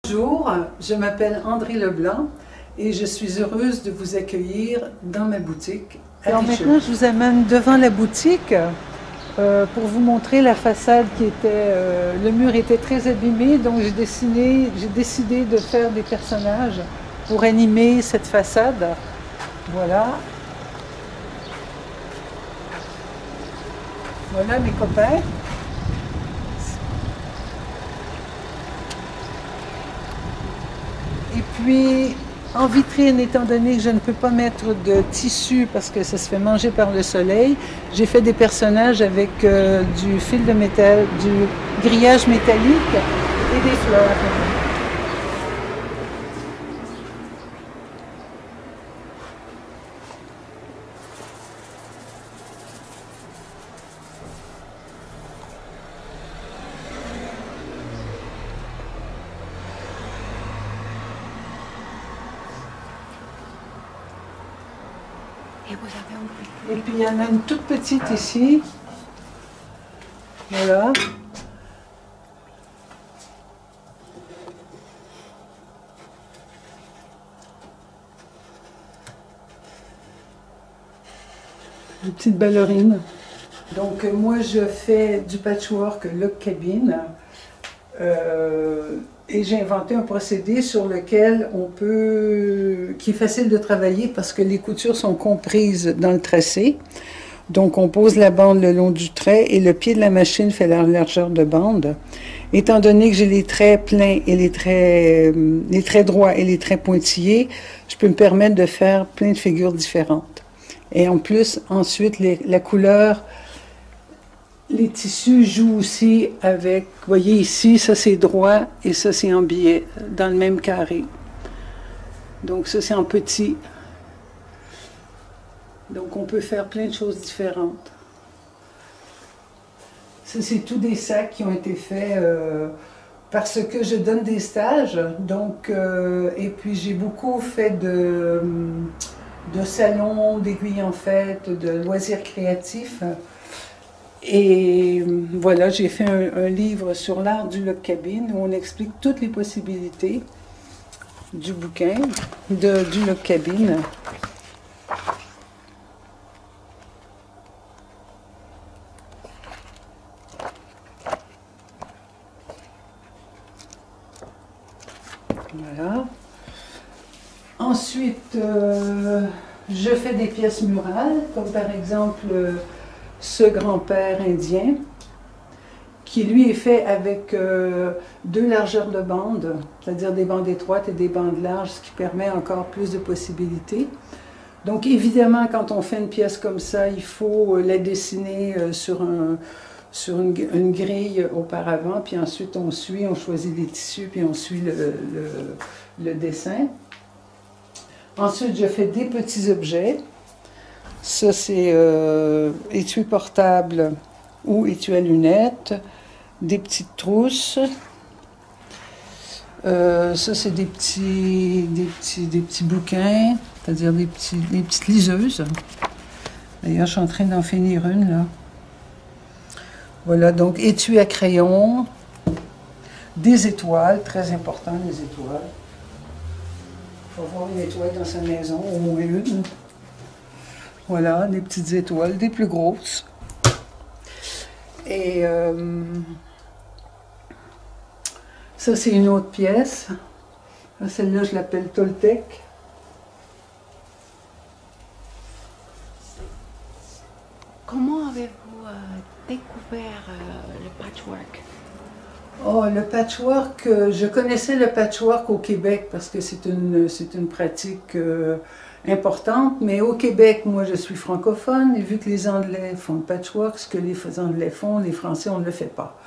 Bonjour, je m'appelle André Leblanc et je suis heureuse de vous accueillir dans ma boutique. Alors maintenant, je vous amène devant la boutique pour vous montrer la façade qui était... le mur était très abîmé, donc j'ai décidé de faire des personnages pour animer cette façade. Voilà. Voilà mes copains. Et puis, en vitrine, étant donné que je ne peux pas mettre de tissu parce que ça se fait manger par le soleil, j'ai fait des personnages avec du fil de métal, du grillage métallique et des fleurs. Et puis il y en a une toute petite ici. Voilà. Une petite ballerine. Donc moi je fais du patchwork look cabine. Et j'ai inventé un procédé sur lequel qui est facile de travailler parce que les coutures sont comprises dans le tracé. Donc on pose la bande le long du trait et le pied de la machine fait la largeur de bande. Étant donné que j'ai les traits pleins et les traits droits et les traits pointillés, je peux me permettre de faire plein de figures différentes. Et en plus, ensuite, la couleur... Les tissus jouent aussi avec, vous voyez ici, ça c'est droit et ça c'est en biais, dans le même carré. Donc ça c'est en petit. Donc on peut faire plein de choses différentes. Ça c'est tous des sacs qui ont été faits parce que je donne des stages. Donc, et puis j'ai beaucoup fait de salons, d'aiguilles en fête, de loisirs créatifs. Et voilà, j'ai fait un livre sur l'art du look cabine où on explique toutes les possibilités du bouquin, du look cabine. Voilà. Ensuite, je fais des pièces murales, comme par exemple... ce grand-père indien, qui lui est fait avec deux largeurs de bandes, c'est-à-dire des bandes étroites et des bandes larges, ce qui permet encore plus de possibilités. Donc évidemment, quand on fait une pièce comme ça, il faut la dessiner sur une grille auparavant, puis ensuite on choisit les tissus, puis on suit le dessin. Ensuite, je fais des petits objets. Ça, c'est étui portable ou étui à lunettes, des petites trousses. Ça, c'est des petits bouquins, c'est-à-dire des petites liseuses. D'ailleurs, je suis en train d'en finir une, là. Voilà, donc étui à crayon, des étoiles, très important, les étoiles. Il faut avoir une étoile dans sa maison, au moins une. Voilà, des petites étoiles, des plus grosses. Et ça, c'est une autre pièce. Celle-là, je l'appelle Toltec. Comment avez-vous découvert le patchwork? Oh, le patchwork, je connaissais le patchwork au Québec parce que c'est une pratique importante, mais au Québec, moi je suis francophone et vu que les Anglais font le patchwork, ce que les Anglais font, les Français on ne le fait pas.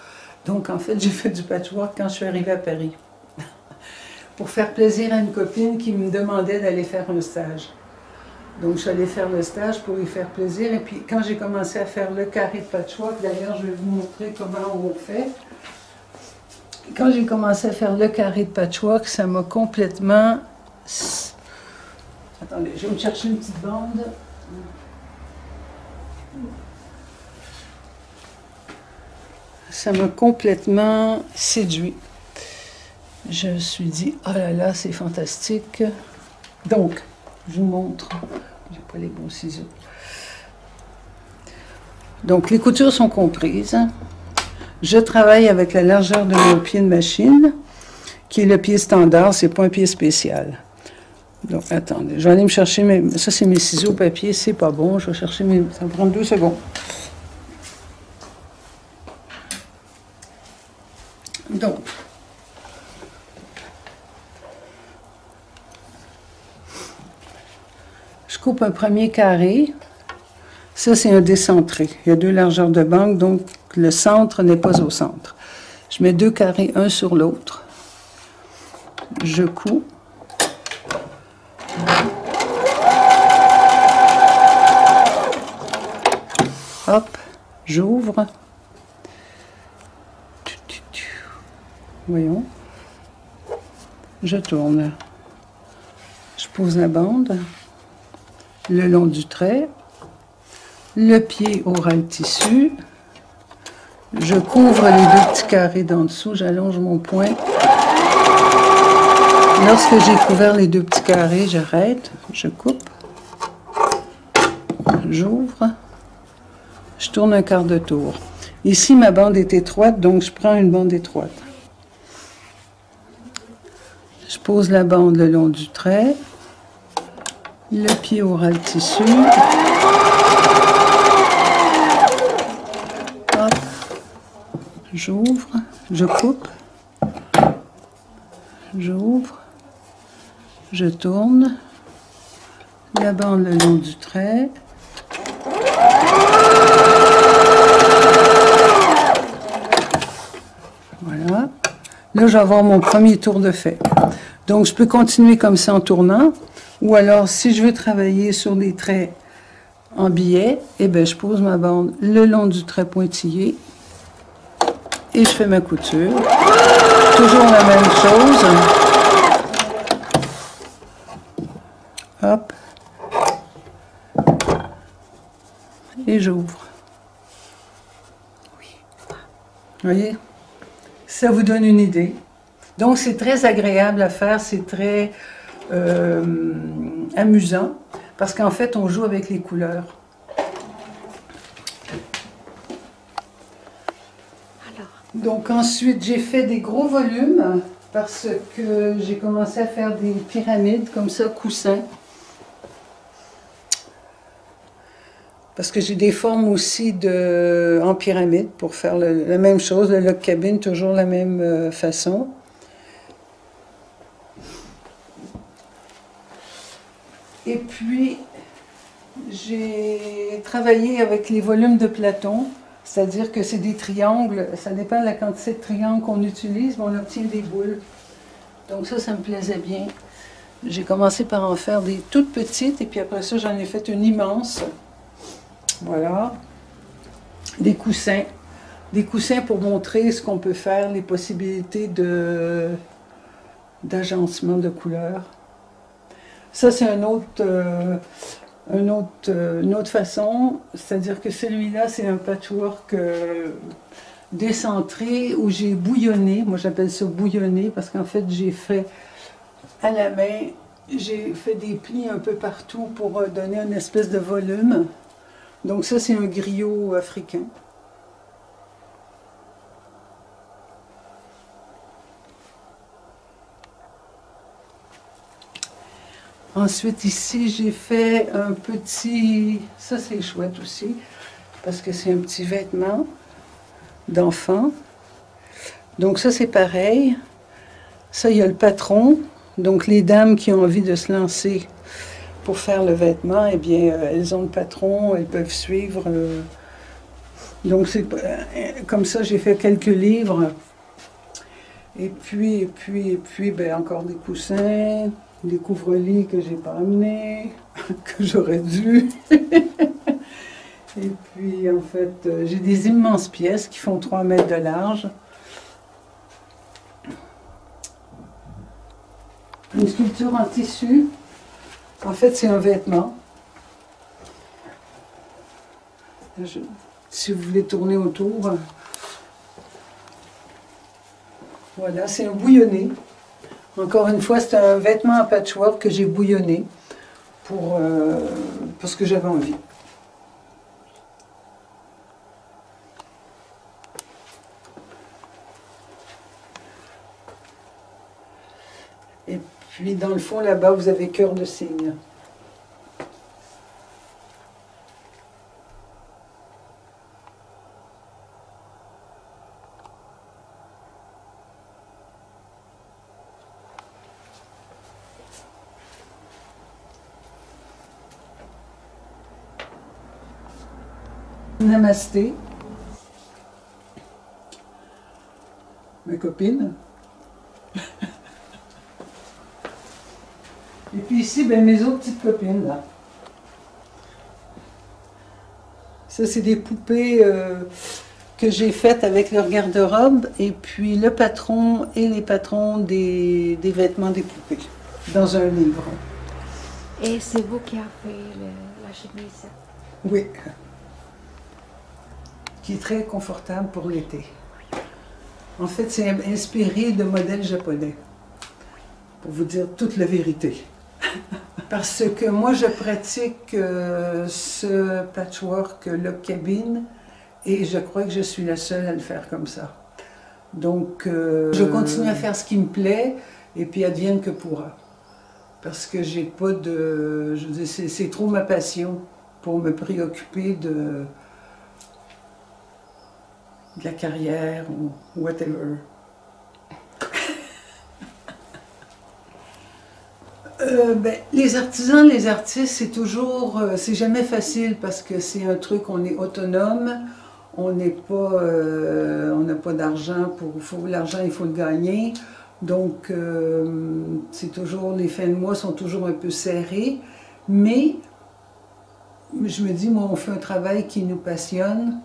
Donc en fait j'ai fait du patchwork quand je suis arrivée à Paris pour faire plaisir à une copine qui me demandait d'aller faire un stage. Donc je suis allée faire le stage pour lui faire plaisir et puis quand j'ai commencé à faire le carré de patchwork, d'ailleurs je vais vous montrer comment on fait. Quand j'ai commencé à faire le carré de patchwork, ça m'a complètement... Attendez, je vais me chercher une petite bande. Ça m'a complètement séduit. je me suis dit, oh là là, c'est fantastique. Donc, je vous montre. J'ai pas les bons ciseaux. Donc, les coutures sont comprises. Je travaille avec la largeur de mon pied de machine, qui est le pied standard, c'est pas un pied spécial. Donc, attendez, je vais aller me chercher mes... Ça, c'est mes ciseaux papier, c'est pas bon. Je vais chercher mes... Ça va prendre 2 secondes. Donc, je coupe un premier carré. Ça, c'est un décentré. Il y a 2 largeurs de banque, donc le centre n'est pas au centre. Je mets 2 carrés un sur l'autre. Je couds. Hop, j'ouvre. Voyons. Je tourne. Je pose la bande le long du trait. Le pied aura le tissu. Je couvre les 2 petits carrés d'en dessous. J'allonge mon poing. Lorsque j'ai couvert les 2 petits carrés, j'arrête. Je coupe. J'ouvre. Je tourne un quart de tour. Ici, ma bande est étroite, donc je prends une bande étroite. Je pose la bande le long du trait. Le pied aura le tissu. Hop. J'ouvre. Je coupe. J'ouvre. Je tourne. La bande le long du trait. Voilà. Là, je vais avoir mon premier tour de fait. Donc, je peux continuer comme ça en tournant. Ou alors, si je veux travailler sur des traits en billet, eh bien, je pose ma bande le long du trait pointillé. Et je fais ma couture. Toujours la même chose. Hop. Et j'ouvre. Oui. Vous voyez? Ça vous donne une idée. Donc, c'est très agréable à faire, c'est très amusant, parce qu'en fait, on joue avec les couleurs. Donc, ensuite, j'ai fait des gros volumes, parce que j'ai commencé à faire des pyramides, comme ça, coussins. Parce que j'ai des formes aussi en pyramide, pour faire la même chose, le log cabine, toujours la même façon. Et puis, j'ai travaillé avec les volumes de Platon, c'est-à-dire que c'est des triangles, ça dépend de la quantité de triangles qu'on utilise, mais on obtient des boules. Donc ça me plaisait bien. J'ai commencé par en faire des toutes petites, et puis après ça, j'en ai fait une immense. Voilà. Des coussins pour montrer ce qu'on peut faire, les possibilités d'agencement de couleurs. Ça, c'est une autre façon, c'est-à-dire que celui-là, c'est un patchwork décentré où j'ai bouillonné. Moi, j'appelle ça bouillonné parce qu'en fait, j'ai fait à la main, j'ai fait des plis un peu partout pour donner une espèce de volume. Donc ça, c'est un griot africain. Ensuite, ici, j'ai fait un petit... Ça, c'est chouette aussi, parce que c'est un petit vêtement d'enfant. Donc ça, c'est pareil. Ça, il y a le patron. Donc les dames qui ont envie de se lancer pour faire le vêtement, eh bien, elles ont le patron, elles peuvent suivre. Donc c'est comme ça, j'ai fait quelques livres. Et puis, ben, encore des coussins, des couvre-lits que j'ai pas amenés, que j'aurais dû. Et puis, en fait, j'ai des immenses pièces qui font 3 mètres de large. Une sculpture en tissu. En fait, c'est un vêtement. Si vous voulez tourner autour. Voilà, c'est un bouillonné. Encore une fois, c'est un vêtement en patchwork que j'ai bouillonné parce que j'avais envie. Et puis dans le fond, là-bas, vous avez cœur de cygne. Namasté, ma copine. Et puis ici, ben, mes autres petites copines, là. Ça, c'est des poupées que j'ai faites avec leur garde-robe, et puis le patron et les patrons des vêtements des poupées, dans un livre. Et c'est vous qui avez fait la chemise? Oui. Qui est très confortable pour l'été. En fait, c'est inspiré de modèles japonais, pour vous dire toute la vérité. Parce que moi, je pratique ce patchwork log cabin, et je crois que je suis la seule à le faire comme ça. Donc, je continue à faire ce qui me plaît, et puis advienne que pourra. Parce que j'ai pas de... Je veux dire, c'est trop ma passion pour me préoccuper de la carrière ou whatever. Ben, les artisans, les artistes, c'est toujours, c'est jamais facile parce que c'est un truc, on est autonome, on n'est pas, on n'a pas d'argent l'argent il faut le gagner, donc c'est toujours, les fins de mois sont toujours un peu serrées, mais je me dis, moi, on fait un travail qui nous passionne,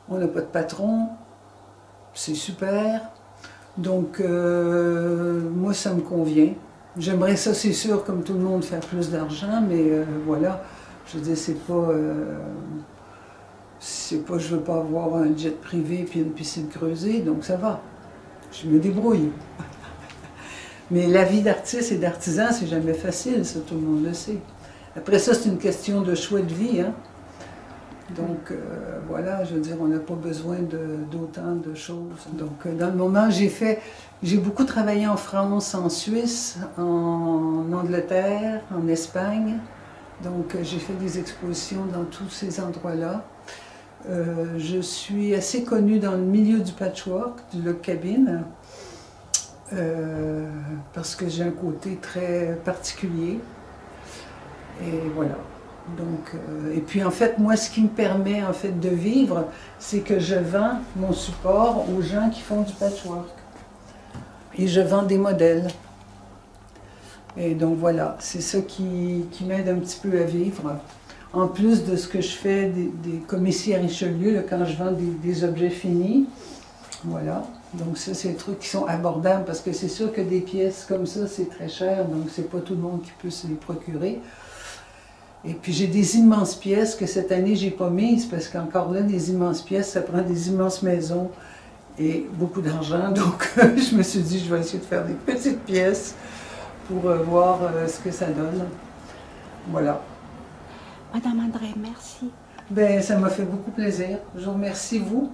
on n'a pas de patron, c'est super, donc moi ça me convient. J'aimerais ça, c'est sûr, comme tout le monde, faire plus d'argent, mais voilà, je veux dire, c'est pas, je veux pas avoir un jet privé puis une piscine creusée, donc ça va, je me débrouille. Mais la vie d'artiste et d'artisan, c'est jamais facile, ça, tout le monde le sait. Après ça, c'est une question de choix de vie, hein. Donc voilà, je veux dire, on n'a pas besoin d'autant de choses. Donc dans le moment, j'ai beaucoup travaillé en France, en Suisse, en Angleterre, en Espagne. Donc j'ai fait des expositions dans tous ces endroits-là. Je suis assez connue dans le milieu du patchwork, du log cabin, parce que j'ai un côté très particulier. Et voilà. Donc, et puis en fait, moi, ce qui me permet en fait de vivre, c'est que je vends mon support aux gens qui font du patchwork. Et je vends des modèles. Et donc voilà, c'est ça qui m'aide un petit peu à vivre. En plus de ce que je fais comme ici à Richelieu, là, quand je vends des objets finis. Voilà. Donc ça, c'est des trucs qui sont abordables parce que c'est sûr que des pièces comme ça, c'est très cher. Donc c'est pas tout le monde qui peut se les procurer. Et puis j'ai des immenses pièces que cette année j'ai pas mises parce qu'encore là, des immenses pièces, ça prend des immenses maisons et beaucoup d'argent. Donc je me suis dit, je vais essayer de faire des petites pièces pour voir ce que ça donne. Voilà. Madame André, merci. Ben, ça m'a fait beaucoup plaisir. Je vous remercie, vous.